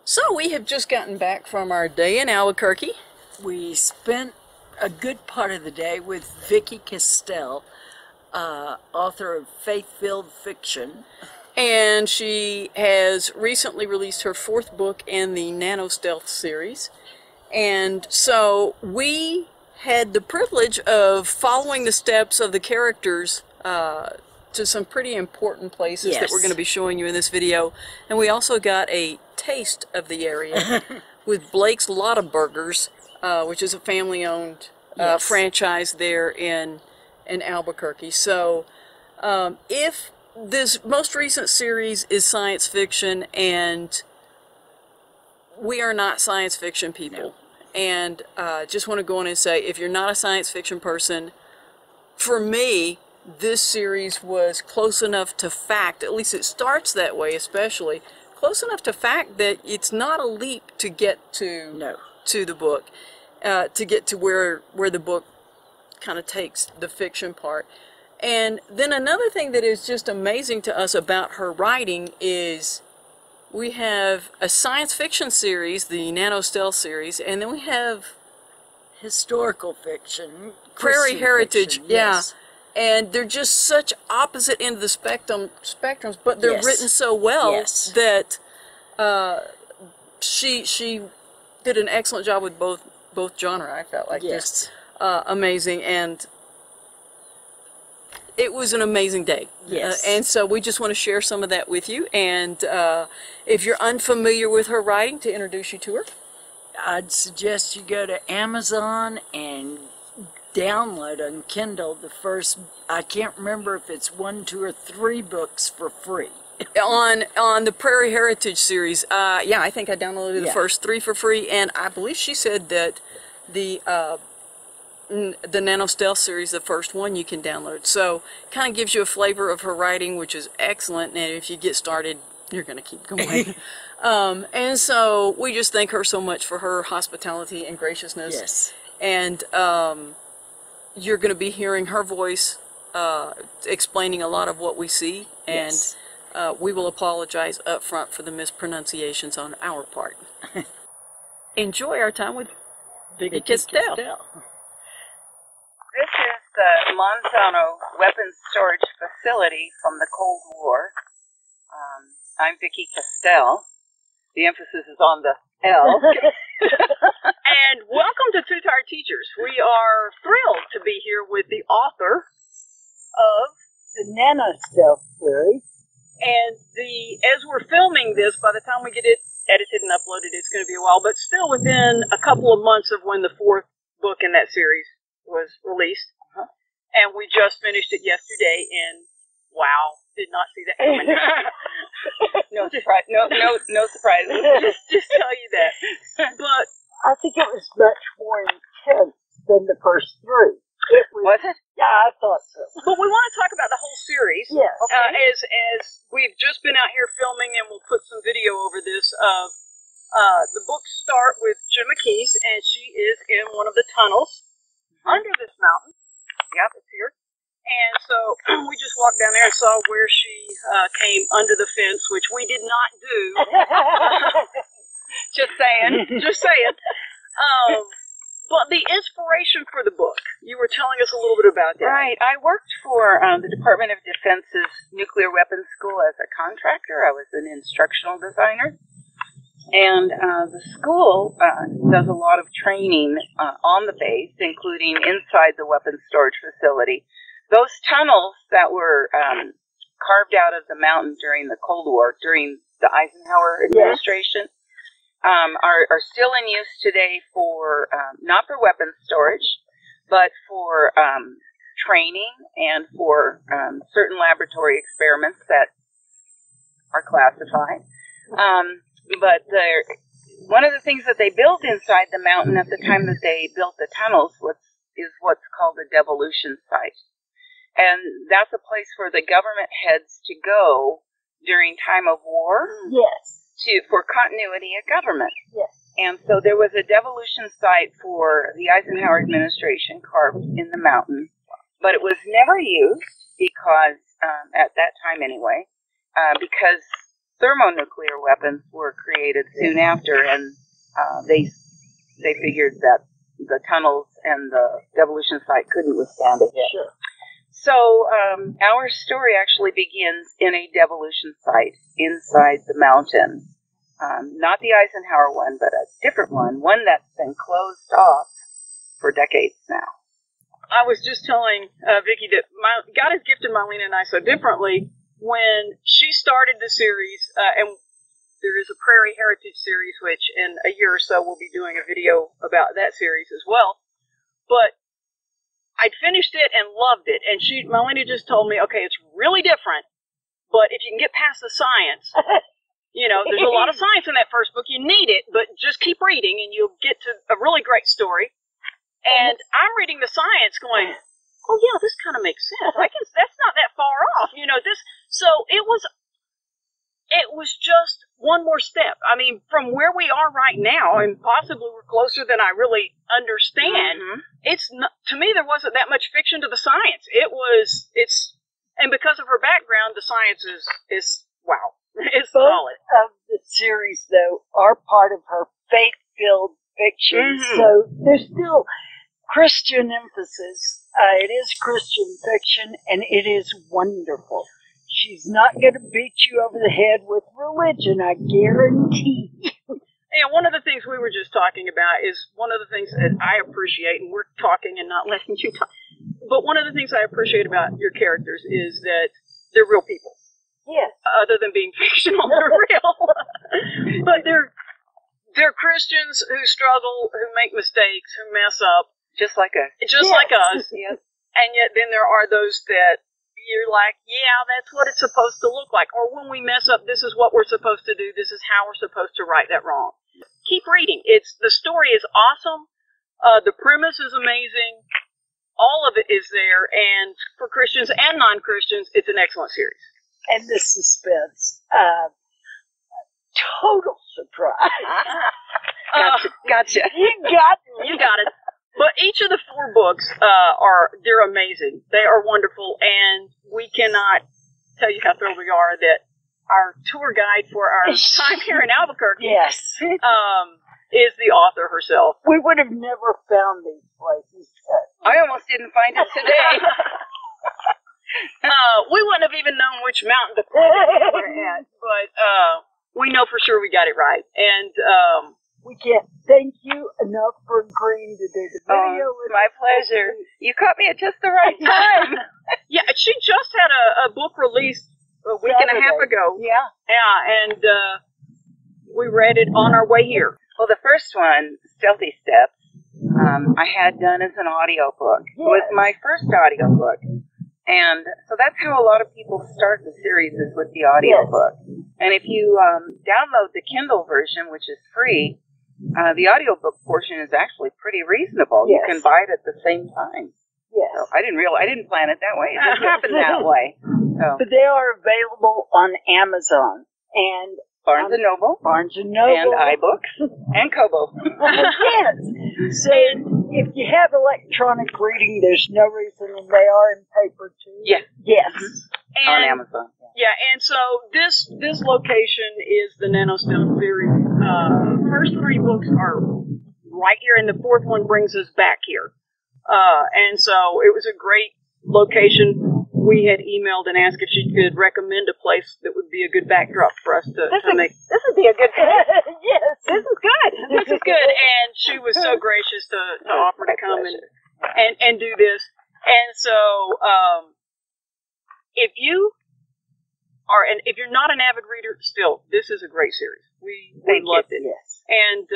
So we have just gotten back from our day in Albuquerque. We spent a good part of the day with Vikki Kestell, author of faith-filled fiction. And she has recently released her 4th book in the Nanostealth series. And so we had the privilege of following the steps of the characters to some pretty important places that we're going to be showing you in this video. And we also got a taste of the area with Blake's Lotta Burgers, which is a family-owned franchise there in Albuquerque. So if this most recent series is science fiction, and we are not science fiction people, and just want to go on and say, if you're not a science fiction person, for me, this series was close enough to fact, at least it starts that way especially, close enough to fact that it's not a leap to get to the book, to get to where the book kind of takes the fiction part. And then another thing that is just amazing to us about her writing is we have a science fiction series, the Nanostealth series, and then we have historical fiction, prairie heritage, fiction, yes. And they're just such opposite end of the spectrums, but they're written so well that she did an excellent job with both genre. I felt like just amazing, and it was an amazing day. And so we just want to share some of that with you. And if you're unfamiliar with her writing, to introduce you to her, I'd suggest you go to Amazon and download on Kindle the first, I can't remember if it's 1, 2, or 3 books for free. on the Prairie Heritage series. Yeah, I think I downloaded the first 3 for free, and I believe she said that the Nanostealth series, the first one, you can download. So kind of gives you a flavor of her writing, which is excellent, and if you get started, you're going to keep going. And so we just thank her so much for her hospitality and graciousness. And you're going to be hearing her voice explaining a lot of what we see, and we will apologize up front for the mispronunciations on our part. Enjoy our time with Vikki Kestell. This is the Manzano Weapons Storage Facility from the Cold War. I'm Vikki Kestell. The emphasis is on the L. And welcome to Two Tired Teachers. We are thrilled to be here with the author of The Nanostealth series. And as we're filming this, by the time we get it edited and uploaded, it's going to be a while, but still within a couple of months of when the 4th book in that series was released. And we just finished it yesterday, and wow, did not see that coming. No surprise. No surprises. just tell you that. But I think it was much more intense than the first 3. Was it? Yeah, I thought so. But we want to talk about the whole series. Yes. As we've just been out here filming, and we'll put some video over this of the books start with Gemma Keys, and she is in one of the tunnels under this mountain. Yep, it's here. And so we just walked down there and saw where she came under the fence, which we did not do. Just saying. But the inspiration for the book, you were telling us a little bit about that. Right. I worked for the Department of Defense's Nuclear Weapons School as a contractor. I was an instructional designer. And the school does a lot of training on the base, including inside the weapons storage facility. Those tunnels that were carved out of the mountain during the Cold War, during the Eisenhower administration, are still in use today for, not for weapons storage, but for training and for certain laboratory experiments that are classified. But one of the things that they built inside the mountain at the time that they built the tunnels is what's called a devolution site. And that's a place for the government heads to go during time of war for continuity of government. And so there was a devolution site for the Eisenhower administration carved in the mountain, but it was never used because, at that time anyway, because thermonuclear weapons were created soon after, and they figured that the tunnels and the devolution site couldn't withstand a hit. Sure. So our story actually begins in a devolution site inside the mountain. Not the Eisenhower one, but a different one that's been closed off for decades now. I was just telling Vicki that God has gifted Mylena and I so differently. When she started the series, and there is a Prairie Heritage series, which in a year or so we'll be doing a video about that series as well. But I'd finished it and loved it, and Mylena just told me, okay, it's really different, but if you can get past the science, there's a lot of science in that first book. You need it, but just keep reading, and you'll get to a really great story. And I'm reading the science, going, oh yeah, this kind of makes sense. That's not that far off, So it was just one more step. I mean, from where we are right now, and possibly we're closer than I really understand. Mm-hmm. To me, there wasn't that much fiction to the science. And because of her background, the science is wow. It's solid. Both of the series, though, are part of her faith-filled fiction, mm-hmm. So there's still Christian emphasis. It is Christian fiction, and it is wonderful. She's not going to beat you over the head with religion, I guarantee. And one of the things we were just talking about is one of the things that I appreciate, and we're talking and not letting you talk, but one of the things I appreciate about your characters is that they're real people. Yes. Other than being fictional, they're real. But they're Christians who struggle, who make mistakes, who mess up. Just like us. Just like us. Yes. And yet then there are those that you're like, yeah, that's what it's supposed to look like. Or when we mess up, this is what we're supposed to do. This is how we're supposed to right that wrong. Keep reading. The story is awesome. The premise is amazing. All of it is there. And for Christians and non-Christians, it's an excellent series. And the suspense. Total surprise. Gotcha. You got it. But each of the 4 books they're amazing. They are wonderful, and we cannot tell you how thrilled we are that our tour guide for our time here in Albuquerque is the author herself. We would have never found these places. I almost didn't find it today. We wouldn't have even known which mountain to put it at, but we know for sure we got it right. And we can't thank you enough for agreeing to do the video. It's my pleasure. You caught me at just the right time. Yeah, she just had a book released a week and a half ago. Yeah. Yeah, and we read it on our way here. Well, the first one, Stealthy Steps, I had done as an audiobook. Yes. It was my first audiobook. And so that's how a lot of people start the series, is with the audiobook. Yes. And if you download the Kindle version, which is free, the audiobook portion is actually pretty reasonable. Yes. You can buy it at the same time. Yes. So I didn't plan it that way. It just happened that way. So. But they are available on Amazon and Barnes and Noble, and iBooks, and Kobo. Yes. So if you have electronic reading, there's no reason, and they are in paper too. Yes. Yes. And, on Amazon. Yeah, and so this location is the Nanostealth series. First 3 books are right here, and the 4th one brings us back here. And so it was a great location. We had emailed and asked if she could recommend a place that would be a good backdrop for us to make. This would be a good place. Yes, this is good. This is good. And she was so gracious to offer to come and do this. And so, if you're not an avid reader, still, this is a great series. We loved it. Yes. And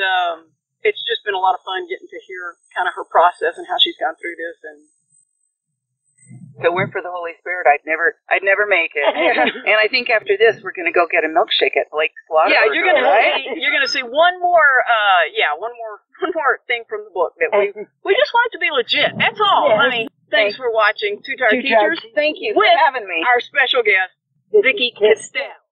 it's just been a lot of fun getting to hear kind of her process and how she's gone through this. And if it weren't for the Holy Spirit, I'd never make it. And I think after this, we're going to go get a milkshake at Blake's Slaughter. Yeah, you're going to see one more thing from the book that we just want it to be legit. That's all. Yes. I mean, thanks for watching Two Tired Teachers. Thank you for having me. Our special guest, Vikki Kestell.